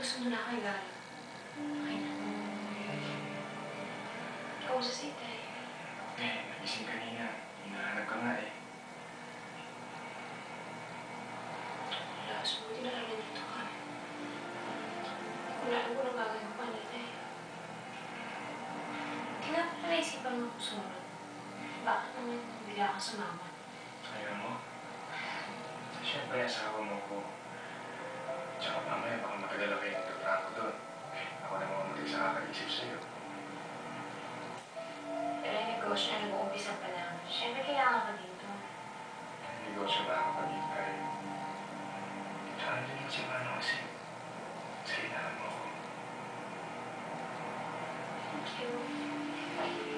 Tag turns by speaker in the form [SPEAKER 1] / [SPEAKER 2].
[SPEAKER 1] gusto mo na kay Gala. Okay na. Ikaw sa sitay.
[SPEAKER 2] Nagising kanina. Hinahanap ka nga eh.
[SPEAKER 1] Wala, subuti na lang nandito ka. Wala alam ko nang gagawin ko kanina eh. Hindi nga pala naisipan mo kung sumunod. Bakit naman bigla ka sumama?
[SPEAKER 2] Ayaw mo? Siyempre, asawa mo ko. Tsaka mamaya, baka matagal kayo nagtatrako doon. Ako na mamamatay sa kakaisip sa'yo.
[SPEAKER 1] Pero yung negosyo na nag-uumpisa pa lang. Siyempre, kailangan ka dito.
[SPEAKER 2] Ang negosyo makakapagintay. Tsaka din mo si Mano kasi. Kailangan mo ako.
[SPEAKER 1] Thank you.